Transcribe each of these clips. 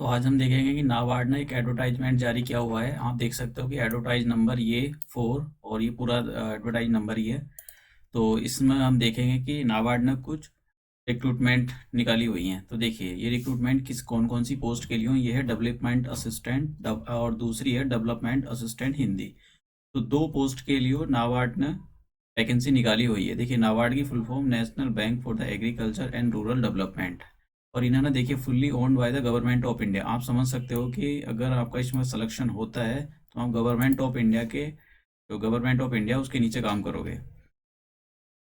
तो आज हम देखेंगे कि नाबार्ड ने एक एडवर्टाइजमेंट जारी किया हुआ है। आप देख सकते हो कि एडवर्टाइज नंबर ये 4 और ये पूरा एडवर्टाइज नंबर ही है। तो इसमें हम देखेंगे कि नाबार्ड ने कुछ रिक्रूटमेंट निकाली हुई हैं। तो देखिए ये रिक्रूटमेंट किस कौन कौन सी पोस्ट के लिए हुई। ये है डेवलपमेंट असिस्टेंट और दूसरी है डेवलपमेंट असिस्टेंट हिंदी। तो दो पोस्ट के लिए नाबार्ड ने वैकेंसी निकाली हुई है। देखिए नाबार्ड की full form national bank for the agriculture and rural development, और इन्होंने देखिए fully owned by the government of India. आप समझ सकते हो कि अगर आपका इसमें सिलेक्शन होता है तो आप गवर्नमेंट ऑफ इंडिया के जो गवर्नमेंट ऑफ इंडिया उसके नीचे काम करोगे।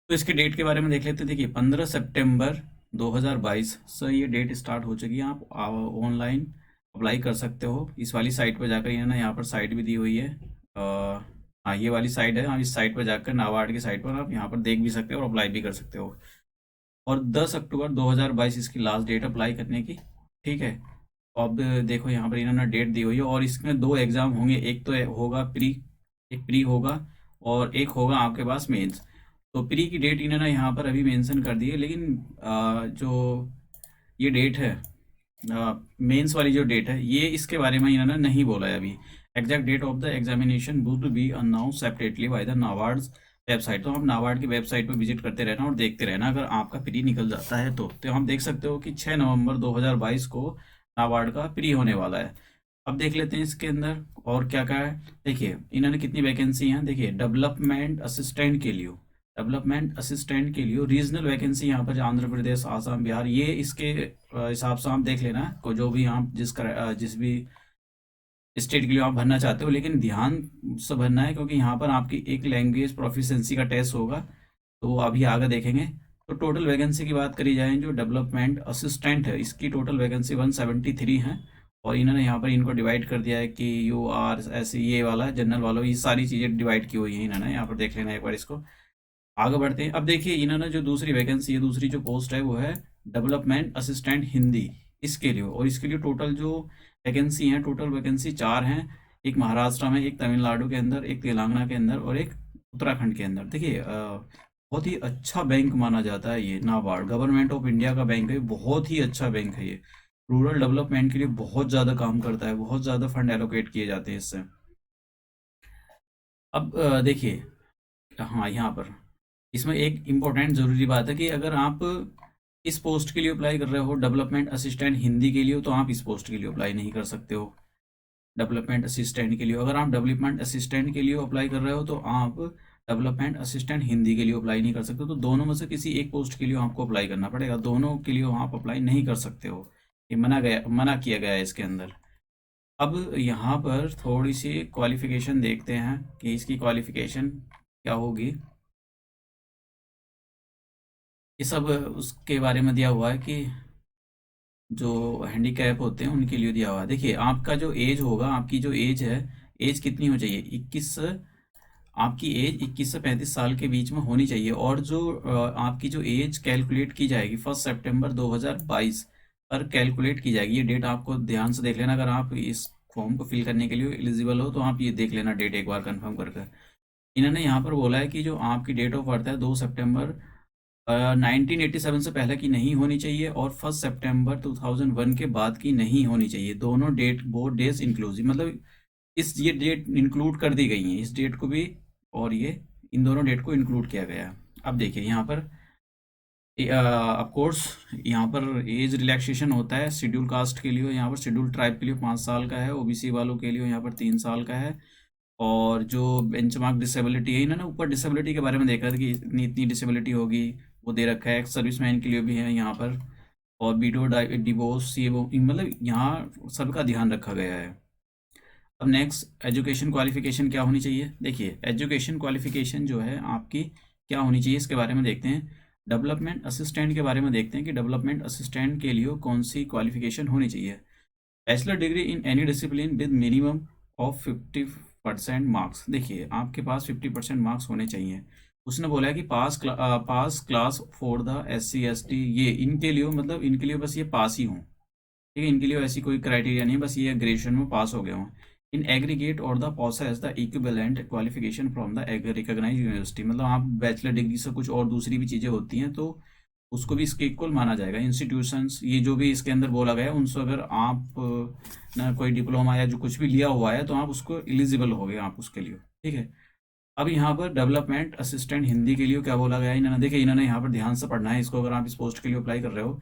तो इसके डेट के बारे में देख लेते हैं। देखिए 15 सितंबर 2022 से ये डेट स्टार्ट हो चुकी है। आप ऑनलाइन अप्लाई कर सकते हो इस वाली साइट पर जाकर। इन्होंने यहाँ पर साइट भी दी हुई है। हाँ ये वाली साइट है। आप इस साइट पर जाकर नाबार्ड की साइट पर आप यहाँ पर देख भी सकते हो और अप्लाई भी कर सकते हो। और 10 अक्टूबर 2022 इसकी लास्ट डेट अप्लाई करने की। ठीक है। तो अब देखो यहाँ पर इन्होंने डेट दी हुई है और इसमें दो एग्ज़ाम होंगे। एक तो होगा प्री, एक प्री होगा और एक होगा आपके पास मेंस। तो प्री की डेट इन्होंने यहाँ पर अभी मेंशन कर दी है, लेकिन जो ये डेट है मेंस वाली जो डेट है ये इसके बारे में इन्होंने नहीं बोला है अभी। Exact date of the examination would be announce separately by the NABARD's website. तो आप नाबार्ड की वेबसाइट पर विजिट करते रहना और देखते रहना। अगर आपका प्री निकल जाता है तो आप देख सकते हो कि 6 नवंबर 2022 को नाबार्ड का प्री होने वाला है। अब देख लेते हैं इसके अंदर और क्या क्या है। देखिए इन्होंने कितनी वैकेंसी हैं। देखिए डेवलपमेंट असिस्टेंट के लिए रीजनल वैकेंसी यहाँ पर आंध्र प्रदेश, आसाम, बिहार, ये इसके हिसाब से आप देख लेना को जो भी आप जिस भी स्टेट के लिए आप भरना चाहते हो, लेकिन ध्यान से भरना है क्योंकि यहाँ पर आपकी एक लैंग्वेज प्रोफिशिएंसी का टेस्ट होगा। तो वो अभी आगे देखेंगे। तो टोटल वैकेंसी की बात करी जाए जो डेवलपमेंट असिस्टेंट है इसकी टोटल वैकेंसी 173 है। और इन्होंने यहाँ पर इनको डिवाइड कर दिया है कि यू आर ऐसे ये वाला जनरल वालों ये सारी चीज़ें डिवाइड की हुई हैं इन्होंने। यहाँ पर देख लेना एक बार इसको। आगे बढ़ते हैं। अब देखिए इन्होंने जो दूसरी वैकेंसी है, दूसरी जो पोस्ट है वो है डेवलपमेंट असिस्टेंट हिंदी इसके लिए। और इसके लिए टोटल जो वैकेंसी हैं, टोटल वैकेंसी 4 हैं। एक महाराष्ट्र में, एक तमिलनाडु के अंदर, एक तेलंगाना के अंदर और एक उत्तराखंड के अंदर। देखिए बहुत ही अच्छा बैंक माना जाता है ये नाबार्ड। गवर्नमेंट ऑफ इंडिया का बैंक है, बहुत ही अच्छा बैंक है ये। रूरल डेवलपमेंट के लिए बहुत ज़्यादा काम करता है, बहुत ज़्यादा फंड एलोकेट किए जाते हैं इससे। अब देखिए हाँ यहाँ पर इसमें एक इम्पोर्टेंट ज़रूरी बात है कि अगर आप इस पोस्ट के लिए अप्लाई कर रहे हो डेवलपमेंट असिस्टेंट हिंदी के लिए, तो आप इस पोस्ट के लिए अप्लाई नहीं कर सकते हो। डेवलपमेंट असिस्टेंट के लिए अगर आप डेवलपमेंट असिस्टेंट के लिए अप्लाई कर रहे हो तो आप डेवलपमेंट असिस्टेंट हिंदी के लिए अप्लाई नहीं कर सकते। तो दोनों में से किसी एक पोस्ट के लिए आपको अप्लाई करना पड़ेगा। दोनों के लिए आप अप्लाई नहीं कर सकते हो। ये मना किया गया है इसके अंदर। अब यहाँ पर थोड़ी सी क्वालिफिकेशन देखते हैं कि इसकी क्वालिफिकेशन क्या होगी। ये सब उसके बारे में दिया हुआ है कि जो हैंडीकैप होते हैं उनके लिए दिया हुआ है। देखिए आपका जो एज होगा, आपकी जो एज है, एज कितनी हो चाहिए? 21 आपकी एज 21 से 35 साल के बीच में होनी चाहिए। और जो आपकी जो एज कैलकुलेट की जाएगी 1 सितंबर 2022 पर कैलकुलेट की जाएगी। ये डेट आपको ध्यान से देख लेना। अगर आप इस फॉर्म को फिल करने के लिए एलिजिबल हो तो आप ये देख लेना डेट एक बार कंफर्म करके। इन्होंने यहाँ पर बोला है कि जो आपकी डेट ऑफ बर्थ है 2 सितंबर 1987 से पहले की नहीं होनी चाहिए और 1 सितंबर 2001 के बाद की नहीं होनी चाहिए। दोनों डेट बोथ डेज इंक्लूसिव, मतलब इस ये डेट इंक्लूड कर दी गई हैं इस डेट को भी, और ये इन दोनों डेट को इंक्लूड किया गया है। अब देखिए यहाँ पर ऑफ कोर्स यहाँ पर एज रिलैक्सेशन होता है शेड्यूल कास्ट के लिए। यहाँ पर शेड्यूल ट्राइब के लिए 5 साल का है, ओबीसी वालों के लिए यहाँ पर 3 साल का है। और जो बेंचमार्क डिसेबिलिटी है, इन्होंने ऊपर डिसेबिलिटी के बारे में देखा था कि इतनी इतनी डिसेबिलिटी होगी, वो दे रखा है। सर्विसमैन के लिए भी है यहाँ पर। और बीडो डिवोर्स ये वो मतलब यहाँ सबका ध्यान रखा गया है। अब नेक्स्ट एजुकेशन क्वालिफिकेशन क्या होनी चाहिए। देखिए एजुकेशन क्वालिफिकेशन जो है आपकी क्या होनी चाहिए इसके बारे में देखते हैं। डेवलपमेंट असिस्टेंट के बारे में देखते हैं कि डेवलपमेंट असिस्टेंट के लिए कौन सी क्वालिफिकेशन होनी चाहिए। Bachelor degree in any discipline with minimum of 50% marks. देखिए आपके पास 50% मार्क्स होने चाहिए। उसने बोला है कि pass class for the SC ST, ये इनके लिए मतलब इनके लिए बस ये पास ही हों। ठीक है, इनके लिए ऐसी कोई क्राइटेरिया नहीं है, बस ये ग्रेजुएशन में पास हो गए हों। इन एग्रीगेट और the possess the equivalent qualification from the recognised university. मतलब आप बैचलर डिग्री से कुछ और दूसरी भी चीज़ें होती हैं तो उसको भी इसके इक्वल माना जाएगा। इंस्टीट्यूशंस, ये जो भी इसके अंदर बोला गया है, उनसे अगर आप ना कोई डिप्लोमा या जो कुछ भी लिया हुआ है तो आप उसको एलिजिबल हो गए आप उसके लिए, ठीक है। अब यहाँ पर डेवलपमेंट असिस्टेंट हिंदी के लिए क्या बोला गया है इन्होंने, देखिए इन्होंने यहाँ पर ध्यान से पढ़ना है इसको, अगर आप इस पोस्ट के लिए अप्लाई कर रहे हो।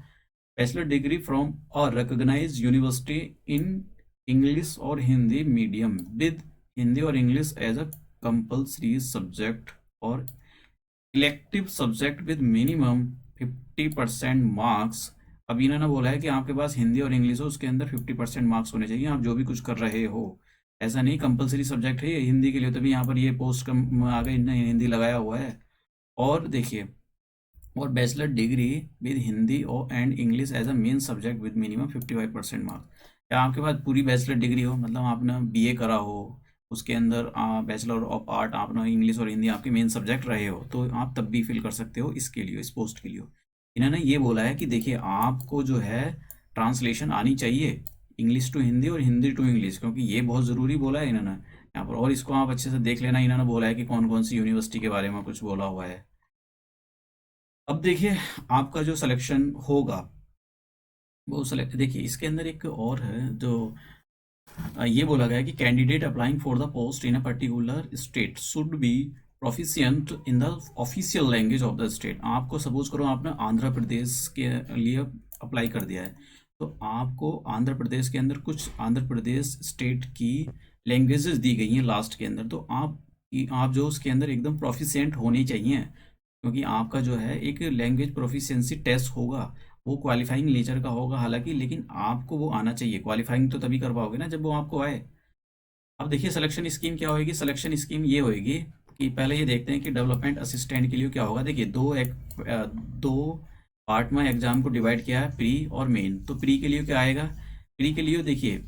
Bachelor degree from a recognised university in English और हिंदी मीडियम विद हिंदी और English as a compulsory subject और elective subject with minimum 50% marks. अब इन्होंने बोला है कि आपके पास हिंदी और इंग्लिश हो, उसके अंदर 50% मार्क्स होने चाहिए, आप जो भी कुछ कर रहे हो। ऐसा नहीं कंपलसरी सब्जेक्ट है ये हिंदी के लिए, तभी यहाँ पर ये पोस्ट कम आगे इन्होंने हिंदी लगाया हुआ है। और देखिए, और बैचलर डिग्री विद हिंदी और and English as a main subject with minimum 55% marks. या आपके पास पूरी बैचलर डिग्री हो, मतलब आपने बीए करा हो, उसके अंदर बैचलर ऑफ आर्ट आपने इंग्लिश और हिंदी आपके मेन सब्जेक्ट रहे हो, तो आप तब भी फिल कर सकते हो इसके लिए, इस पोस्ट के लिए। इन्होंने ये बोला है कि देखिए आपको जो है ट्रांसलेशन आनी चाहिए इंग्लिश टू हिंदी और हिंदी टू इंग्लिश, क्योंकि ये बहुत ज़रूरी बोला है इन्होंने यहाँ पर। और इसको आप अच्छे से देख लेना, इन्होंने बोला है कि कौन कौन सी यूनिवर्सिटी के बारे में कुछ बोला हुआ है। अब देखिए आपका जो सिलेक्शन होगा वो सेलेक्ट, देखिए इसके अंदर एक और है जो ये बोला गया है कि candidate applying for the post in a particular state should be proficient in the official language of the state. आपको सपोज करो आपने आंध्र प्रदेश के लिए अप्लाई कर दिया है, तो आपको आंध्र प्रदेश के अंदर कुछ आंध्र प्रदेश स्टेट की लैंग्वेजेस दी गई हैं लास्ट के अंदर, तो आप जो उसके अंदर एकदम प्रोफिशिएंट होनी चाहिए, क्योंकि आपका जो है एक लैंग्वेज प्रोफिशिएंसी टेस्ट होगा, वो क्वालिफाइंग नेचर का होगा हालांकि, लेकिन आपको वो आना चाहिए। क्वालिफाइंग तो तभी कर पाओगे ना जब वो आपको आए। अब देखिए सिलेक्शन स्कीम क्या होगी, सिलेक्शन स्कीम ये होगी कि पहले ये देखते हैं कि डेवलपमेंट असिस्टेंट के लिए क्या होगा। देखिए दो पार्ट में एग्जाम को डिवाइड किया है, प्री और मेन। तो प्री के लिए क्या आएगा, प्री के लिए देखिए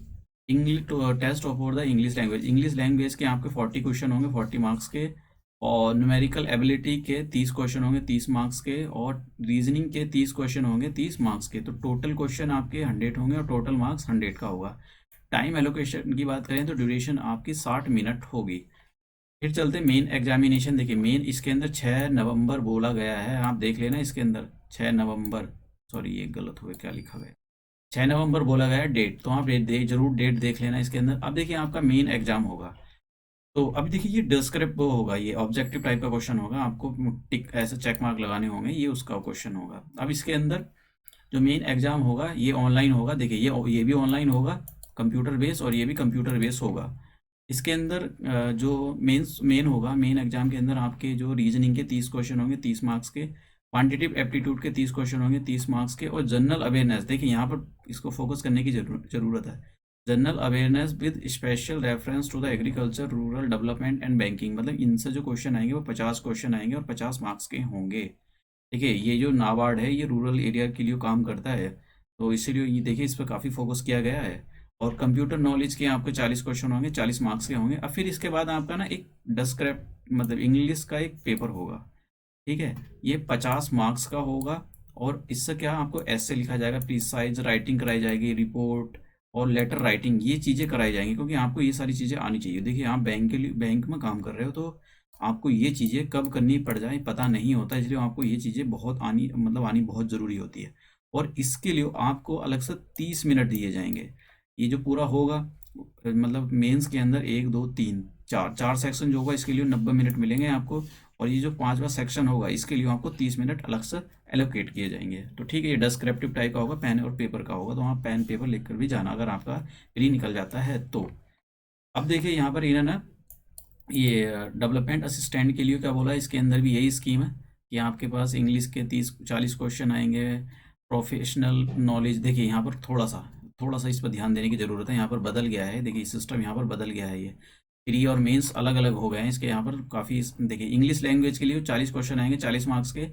English test of the English language के आपके 40 क्वेश्चन होंगे 40 मार्क्स के, और न्यूमेरिकल एबिलिटी के 30 क्वेश्चन होंगे 30 मार्क्स के, और रीजनिंग के 30 क्वेश्चन होंगे 30 मार्क्स के। तो टोटल क्वेश्चन आपके 100 होंगे और टोटल मार्क्स 100 का होगा। टाइम एलोकेशन की बात करें तो ड्यूरेशन आपकी 60 मिनट होगी। फिर चलते मेन एग्जामिनेशन। देखिए मेन इसके अंदर 6 नवंबर बोला गया है, आप देख लेना इसके अंदर 6 नवंबर, सॉरी ये गलत हुआ, क्या लिखा गया 6 नवंबर बोला गया है डेट, तो आप जरूर डेट देख लेना इसके अंदर। अब देखिए आपका मेन एग्जाम होगा, तो अभी देखिए ये डिस्क्रिप्टिव होगा, ये ऑब्जेक्टिव टाइप का क्वेश्चन होगा, आपको टिक ऐसे चेक मार्क लगाने होंगे, ये उसका क्वेश्चन होगा। अब इसके अंदर जो मेन एग्जाम होगा ये ऑनलाइन होगा। देखिए ये भी ऑनलाइन होगा कंप्यूटर बेस, और ये भी कंप्यूटर बेस होगा। इसके अंदर जो मेन होगा, मेन एग्जाम के अंदर आपके जो रीजनिंग के 30 क्वेश्चन होंगे 30 मार्क्स के, क्वांटिटिव एप्टीट्यूड के 30 क्वेश्चन होंगे 30 मार्क्स के, और जनरल अवेयरनेस, देखिए यहाँ पर इसको फोकस करने की जरूरत है। General awareness with special reference to the agriculture rural development and banking, मतलब इनसे जो क्वेश्चन आएंगे वो 50 क्वेश्चन आएंगे और 50 मार्क्स के होंगे। देखिए ये जो नाबार्ड है ये रूरल एरिया के लिए काम करता है, तो इसीलिए ये देखिए इस पर काफ़ी फोकस किया गया है। और कंप्यूटर नॉलेज के आपके 40 क्वेश्चन होंगे 40 मार्क्स के होंगे। अब फिर इसके बाद आपका ना एक डिस्क्रिप्ट मतलब इंग्लिश का एक पेपर होगा, ठीक है, ये 50 मार्क्स का होगा। और इससे क्या आपको ऐसे लिखा जाएगा, प्रिसाइज राइटिंग कराई जाएगी, रिपोर्ट और लेटर राइटिंग, ये चीज़ें कराई जाएंगी, क्योंकि आपको ये सारी चीज़ें आनी चाहिए। देखिए आप बैंक में काम कर रहे हो, तो आपको ये चीज़ें कब करनी पड़ जाए पता नहीं होता, इसलिए आपको ये चीज़ें बहुत आनी बहुत ज़रूरी होती है। और इसके लिए आपको अलग से 30 मिनट दिए जाएंगे। ये जो पूरा होगा मतलब मेंस के अंदर 1 2 3 4 सेक्शन जो होगा इसके लिए 90 मिनट मिलेंगे आपको, और ये जो 5वां सेक्शन होगा इसके लिए आपको 30 मिनट अलग से एलोकेट किए जाएंगे। तो ठीक है, ये डिस्क्रिप्टिव टाइप का होगा, पेन और पेपर का होगा, तो आप पेन पेपर लिख कर भी जाना अगर आपका प्री निकल जाता है तो। अब देखिए यहाँ पर इन्होंने ये डेवलपमेंट असिस्टेंट के लिए क्या बोला है, इसके अंदर भी यही स्कीम है कि आपके पास इंग्लिश के 30-40 क्वेश्चन आएंगे। प्रोफेशनल नॉलेज, देखिए यहाँ पर थोड़ा सा इस पर ध्यान देने की ज़रूरत है, यहाँ पर बदल गया है, देखिए सिस्टम यहाँ पर बदल गया है, ये प्री और मेंस अलग अलग हो गए हैं इसके यहाँ पर काफ़ी। देखिए इंग्लिश लैंग्वेज के लिए 40 क्वेश्चन आएंगे 40 मार्क्स के,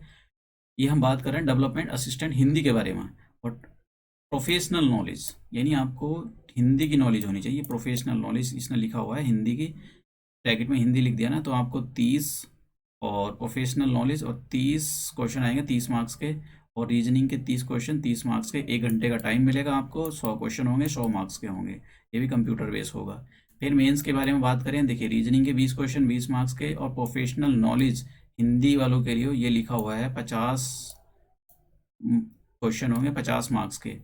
ये हम बात कर रहे हैं डेवलपमेंट असिस्टेंट हिंदी के बारे में। और प्रोफेशनल नॉलेज यानी आपको हिंदी की नॉलेज होनी चाहिए, प्रोफेशनल नॉलेज इसने लिखा हुआ है हिंदी की, ब्रैकेट में हिंदी लिख दिया ना, तो आपको 30 और प्रोफेशनल नॉलेज और 30 क्वेश्चन आएंगे 30 मार्क्स के, और रीजनिंग के 30 क्वेश्चन 30 मार्क्स के, 1 घंटे का टाइम मिलेगा आपको, 100 क्वेश्चन होंगे 100 मार्क्स के होंगे, ये भी कंप्यूटर बेस होगा। फिर मेंस के बारे में बात करें, देखिए रीजनिंग के 20 क्वेश्चन 20 मार्क्स के, और प्रोफेशनल नॉलेज हिंदी वालों के लिए ये लिखा हुआ है 50 क्वेश्चन होंगे 50 मार्क्स के।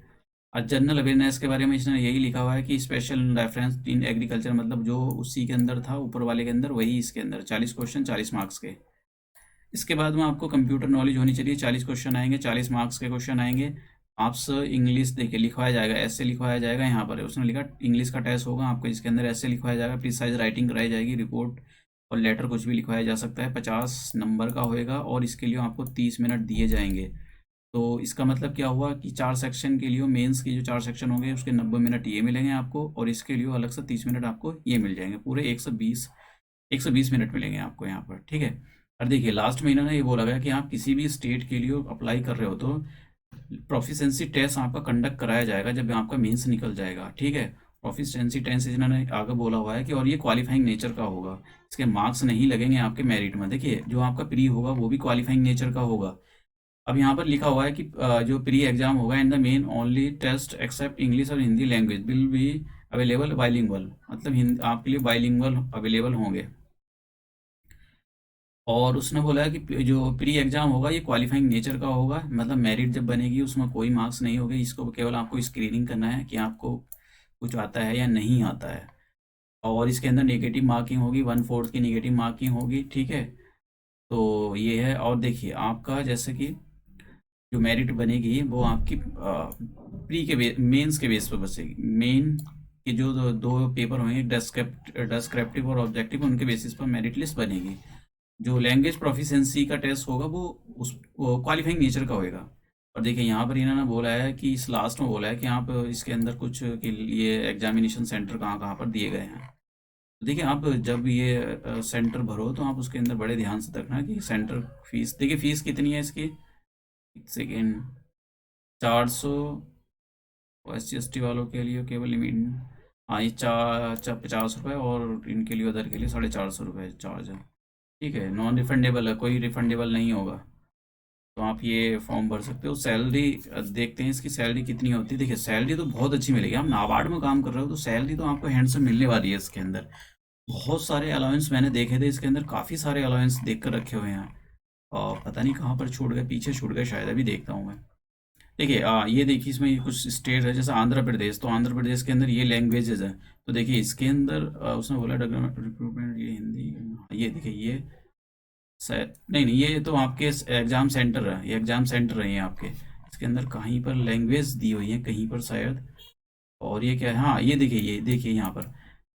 और जनरल अवेयरनेस के बारे में इसने यही लिखा हुआ है कि स्पेशल रेफरेंस इन एग्रीकल्चर, मतलब जो उसी के अंदर था ऊपर वाले के अंदर, वही इसके अंदर 40 क्वेश्चन 40 मार्क्स के। इसके बाद में आपको कंप्यूटर नॉलेज होनी चाहिए, 40 क्वेश्चन आएंगे, 40 मार्क्स के क्वेश्चन आएंगे। आपसे इंग्लिश देखिए लिखवाया जाएगा, ऐसे लिखवाया जाएगा, यहाँ पर उसने लिखा इंग्लिश का टेस्ट होगा आपको, इसके अंदर ऐसे लिखवाया जाएगा, प्रिसाइज राइटिंग कराई जाएगी, रिपोर्ट और लेटर कुछ भी लिखवाया जा सकता है, 50 नंबर का होएगा और इसके लिए आपको 30 मिनट दिए जाएंगे। तो इसका मतलब क्या हुआ कि 4 सेक्शन के लिए मेंस के जो 4 सेक्शन होंगे उसके 90 मिनट ये मिलेंगे आपको, और इसके लिए अलग से 30 मिनट आपको ये मिल जाएंगे, पूरे 120 मिनट मिलेंगे आपको यहाँ पर, ठीक है। और देखिए लास्ट महीना ने ये बोला गया कि आप किसी भी स्टेट के लिए अप्लाई कर रहे हो तो प्रोफिशिएंसी टेस्ट आपका कंडक्ट कराया जाएगा जब आपका मेंस निकल जाएगा, ठीक है। प्रोफिशिएंसी टेस्ट इन्होंने आगे बोला हुआ है कि, और ये क्वालिफाइंग नेचर का होगा, इसके मार्क्स नहीं लगेंगे आपके मेरिट में। देखिए जो आपका प्री होगा वो भी क्वालिफाइंग नेचर का होगा। अब यहाँ पर लिखा हुआ है कि जो प्री एग्जाम होगा and the main only test except English और Hindi language will be available bilingual, मतलब आपके लिए बाइलिंगुअल अवेलेबल होंगे। और उसने बोला है कि जो प्री एग्जाम होगा ये क्वालिफाइंग नेचर का होगा, मतलब मेरिट जब बनेगी उसमें कोई मार्क्स नहीं होगी, इसको केवल आपको स्क्रीनिंग करना है कि आपको कुछ आता है या नहीं आता है। और इसके अंदर नेगेटिव मार्किंग होगी, 1/4 की नेगेटिव मार्किंग होगी, ठीक है। तो ये है। और देखिए आपका जैसे कि जो मेरिट बनेगी वो आपकी प्री के मेंस के बेस पर बचेगी। मेन के जो दो पेपर होंगे, डिस्क्रिप्टिव और ऑब्जेक्टिव, उनके बेसिस पर मेरिट लिस्ट बनेगी। जो लैंग्वेज प्रोफिशिएंसी का टेस्ट होगा वो उस क्वालिफाइंग नेचर का होएगा। और देखिए यहाँ पर इन्होंने बोला है कि इस लास्ट में बोला है कि आप इसके अंदर कुछ के लिए एग्जामिनेशन सेंटर कहाँ कहाँ पर दिए गए हैं। तो देखिए आप जब ये सेंटर भरो तो आप उसके अंदर बड़े ध्यान से देखना कि सेंटर फीस, देखिए फीस कितनी है इसकी, एक सेकेंड, 400 SC ST वालों के लिए केवल लिमिट, हाँ ये 50 रुपये, और इनके लिए उधर के लिए 450 रुपये चार्ज है, ठीक है। नॉन रिफंडेबल है, कोई रिफंडेबल नहीं होगा। तो आप ये फॉर्म भर सकते हो। सैलरी देखते हैं इसकी सैलरी कितनी होती है। देखिए सैलरी तो बहुत अच्छी मिलेगी, आप नाबार्ड में काम कर रहे हो तो सैलरी तो आपको हैंड से मिलने वाली है। इसके अंदर बहुत सारे अलाउंस मैंने देखे थे, इसके अंदर काफ़ी सारे अलाउंस देख कर रखे हुए हैं, और पता नहीं कहाँ पर छूट गए, पीछे छूट गए शायद, अभी देखता हूँ मैं। देखिए ये देखिए इसमें ये कुछ स्टेट है जैसे आंध्र प्रदेश, तो आंध्र प्रदेश के अंदर ये लैंग्वेजेस है। तो देखिए इसके अंदर उसने बोला रिक्रूटमेंट, ये हिंदी, ये देखिए ये नहीं नहीं, ये तो आपके एग्जाम सेंटर है, ये एग्जाम सेंटर है ये आपके। इसके अंदर कहीं पर लैंग्वेज दी हुई है कहीं पर शायद, और ये क्या है, हाँ ये देखिए यहाँ पर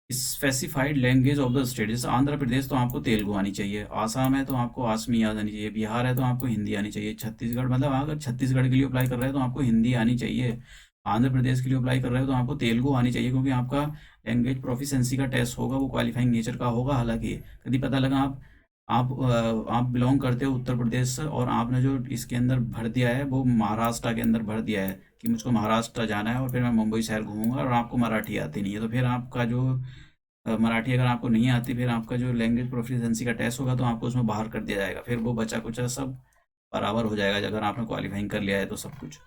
specified language of the state. जैसे आंध्र प्रदेश तो आपको तेलुगु आनी चाहिए, आसाम है तो आपको आसमी याद आनी चाहिए, बिहार है तो आपको हिंदी आनी चाहिए, छत्तीसगढ़, मतलब अगर छत्तीसगढ़ के लिए अप्लाई कर रहे हैं तो आपको हिंदी आनी चाहिए, आंध्र प्रदेश के लिए अप्लाई कर रहे हो तो आपको तेलुगु आनी चाहिए, क्योंकि आपका लैंग्वेज प्रोफिशिएंसी का टेस्ट होगा वो क्वालिफाइंग नेचर का होगा। हालांकि कभी पता लगा आप बिलोंग करते हो उत्तर प्रदेश से और आपने जो इसके अंदर भर दिया है वो महाराष्ट्र के अंदर भर दिया है कि मुझको महाराष्ट्र जाना है और फिर मैं मुंबई शहर घूमूंगा, और आपको मराठी आती नहीं है, तो फिर आपका जो मराठी अगर आपको नहीं आती, फिर आपका जो लैंग्वेज प्रोफिशिएंसी का टेस्ट होगा तो आपको उसमें बाहर कर दिया जाएगा, फिर वो बचा कुचा सब बराबर हो जाएगा अगर आपने क्वालिफाइंग कर लिया है तो सब कुछ,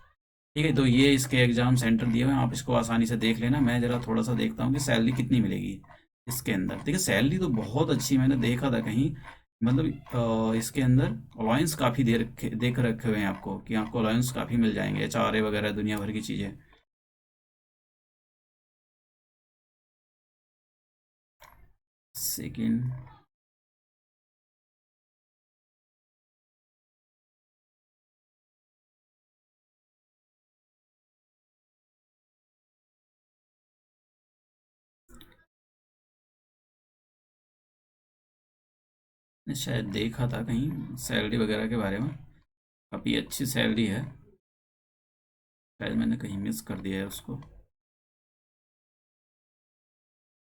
ठीक है। तो ये इसके एग्जाम सेंटर दिए हुए हैं, आप इसको आसानी से देख लेना। मैं ज़रा थोड़ा सा देखता हूँ कि सैलरी कितनी मिलेगी इसके अंदर। देखिए सैलरी तो बहुत अच्छी, मैंने देखा था कहीं, मतलब इसके अंदर अलाउंस काफ़ी देख रखे हुए हैं आपको कि आपको अलाउंस काफ़ी मिल जाएंगे, HRA वगैरह दुनिया भर की चीज़ें। सेकेंड, शायद देखा था कहीं सैलरी वगैरह के बारे में, काफ़ी अच्छी सैलरी है, शायद मैंने कहीं मिस कर दिया है उसको।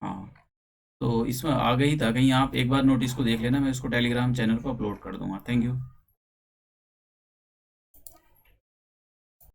हाँ, तो इसमें आ गई था कहीं, आप एक बार नोटिस को देख लेना, मैं इसको टेलीग्राम चैनल पर अपलोड कर दूंगा। Thank you.